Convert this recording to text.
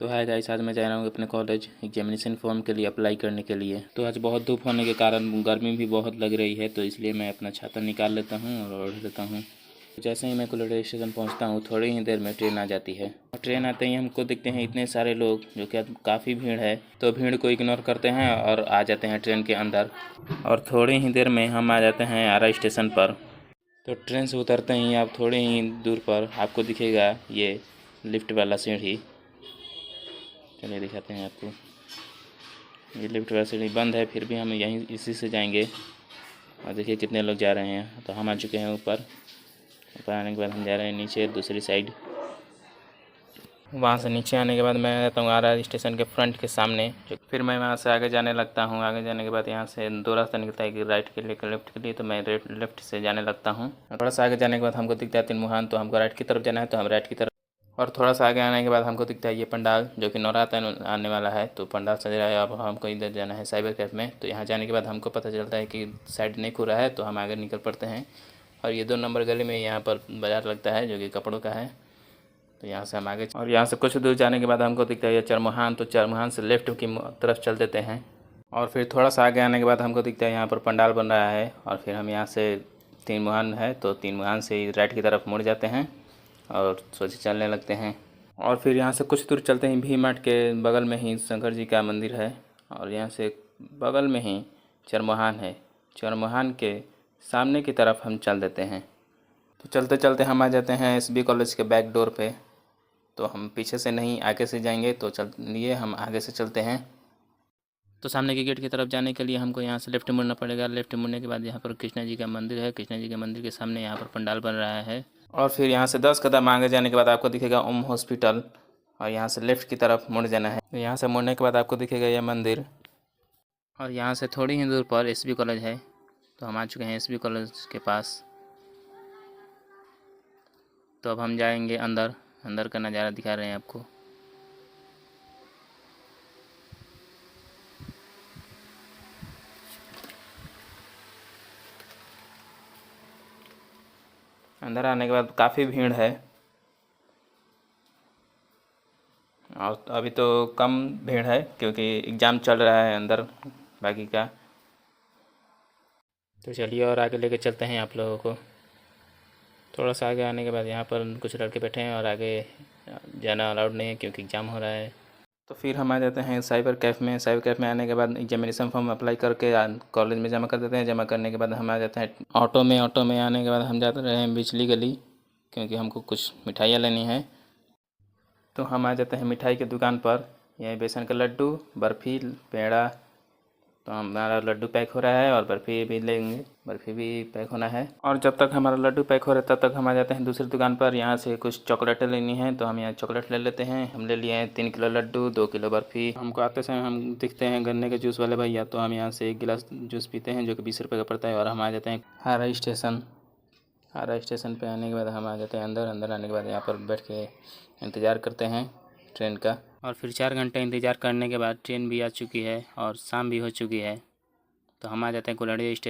तो hi guys, आज मैं जा रहा हूँ अपने कॉलेज एग्जामिनेशन फॉर्म के लिए अप्लाई करने के लिए। तो आज बहुत धूप होने के कारण गर्मी भी बहुत लग रही है, तो इसलिए मैं अपना छाता निकाल लेता हूँ और ओढ़ लेता हूँ। जैसे ही मैं कॉलेज स्टेशन पहुँचता हूँ, थोड़ी ही देर में ट्रेन आ जाती है। और ट्रेन आते ही हमको दिखते हैं इतने सारे लोग, जो कि काफ़ी भीड़ है। तो भीड़ को इग्नोर करते हैं और आ जाते हैं ट्रेन के अंदर। और थोड़ी ही देर में हम आ जाते हैं आरा स्टेशन पर। तो ट्रेन से उतरते ही आप थोड़ी ही दूर पर आपको दिखेगा ये लिफ्ट वाला सीढ़ी। चलिए दिखाते हैं आपको। ये लिफ्ट वाला सीढ़ी बंद है, फिर भी हम यहीं इसी से जाएंगे। और देखिए कितने लोग जा रहे हैं। तो हम आ चुके हैं ऊपर। ऊपर आने के बाद हम जा रहे हैं नीचे दूसरी साइड। वहाँ से नीचे आने के बाद मैं रहता हूँ आरा स्टेशन के फ्रंट के सामने। जो फिर मैं वहाँ से आगे जाने लगता हूँ। आगे जाने के बाद यहाँ से दो रास्ता निकलता है, कि राइट के लिए कि लेफ्ट के लिए। तो मैं लेफ्ट से जाने लगता हूँ। थोड़ा सा आगे जाने के बाद हमको दिखता है तिनमुहान। तो हमको राइट की तरफ जाना है, तो हम राइट की तरफ। और थोड़ा सा आगे आने के बाद हमको दिखता है ये पंडाल, जो कि नवरात्र आने वाला है। तो पंडाल सज रहा है। अब हमको इधर जाना है साइबर कैफ़े में। तो यहाँ जाने के बाद हमको पता चलता है कि साइड नहीं खुला है, तो हम आगे निकल पड़ते हैं। और ये 2 नंबर गली में यहाँ पर बाज़ार लगता है, जो कि कपड़ों का है। तो यहाँ से हम आगे, और यहाँ से कुछ दूर जाने के बाद हमको दिखता है ये चरमुहान। तो चरमुहान से लेफ्ट की तरफ चल देते हैं। और फिर थोड़ा सा आगे आने के बाद हमको दिखता है यहाँ पर पंडाल बन रहा है। और फिर हम यहाँ से तिनमुहान है, तो तिनमुहान से राइट की तरफ मुड़ जाते हैं और सोचे चलने लगते हैं। और फिर यहाँ से कुछ दूर चलते ही भी मार्ट के बगल में ही शंकर जी का मंदिर है। और यहाँ से बगल में ही चरमुहान है। चरमुहान के सामने की तरफ हम चल देते हैं। तो चलते चलते हम आ जाते हैं एसबी कॉलेज के बैक डोर पे। तो हम पीछे से नहीं आगे से जाएंगे, तो चलिए हम आगे से चलते हैं। तो सामने के गेट की तरफ जाने के लिए हमको यहाँ से लेफ्ट मुड़ना पड़ेगा। लेफ्ट मुड़ने के बाद यहाँ पर कृष्णा जी का मंदिर है। कृष्णा जी के मंदिर के सामने यहाँ पर पंडाल बन रहा है। और फिर यहाँ से 10 कदम आगे जाने के बाद आपको दिखेगा ओम हॉस्पिटल। और यहाँ से लेफ़्ट की तरफ मुड़ जाना है। यहाँ से मुड़ने के बाद आपको दिखेगा यह मंदिर। और यहाँ से थोड़ी ही दूर पर एसबी कॉलेज है। तो हम आ चुके हैं एसबी कॉलेज के पास। तो अब हम जाएंगे अंदर। अंदर का नज़ारा दिखा रहे हैं आपको। अंदर आने के बाद काफ़ी भीड़ है, और अभी तो कम भीड़ है क्योंकि एग्ज़ाम चल रहा है अंदर बाकी का। तो चलिए और आगे लेके चलते हैं आप लोगों को। थोड़ा सा आगे आने के बाद यहाँ पर कुछ लड़के बैठे हैं और आगे जाना अलाउड नहीं है क्योंकि एग्ज़ाम हो रहा है। तो फिर हम आ जाते हैं साइबर कैफ़े में। साइबर कैफ़े में आने के बाद एग्जामिनेशन फॉर्म अप्लाई करके कॉलेज में जमा कर देते हैं। जमा करने के बाद हम आ जाते हैं ऑटो में। ऑटो में आने के बाद हम जाते रहे हैं बिजली गली, क्योंकि हमको कुछ मिठाइयाँ लेनी है। तो हम आ जाते हैं मिठाई की दुकान पर। यह बेसन का लड्डू, बर्फ़ी, पेड़ा। तो हमारा लड्डू पैक हो रहा है और बर्फ़ी भी लेंगे। बर्फ़ी भी पैक होना है। और जब तक हमारा लड्डू पैक हो रहा है तब तक हम आ जाते हैं दूसरी दुकान पर। यहाँ से कुछ चॉकलेटें लेनी है, तो हम यहाँ चॉकलेट ले लेते हैं। हम ले लिए हैं 3 किलो लड्डू, 2 किलो बर्फ़ी। हमको आते समय हम दिखते हैं गन्ने के जूस वाले भैया। तो हम यहाँ से 1 गिलास जूस पीते हैं, जो कि 20 रुपये का पड़ता है। और हम आ जाते हैं आरा स्टेशन। आरा स्टेशन पे आने के बाद हम आ जाते हैं अंदर। अंदर आने के बाद यहाँ पर बैठ के इंतज़ार करते हैं ट्रेन का। और फिर 4 घंटे इंतज़ार करने के बाद ट्रेन भी आ चुकी है और शाम भी हो चुकी है। तो हम आ जाते हैं कुल्हड़िया स्टेशन।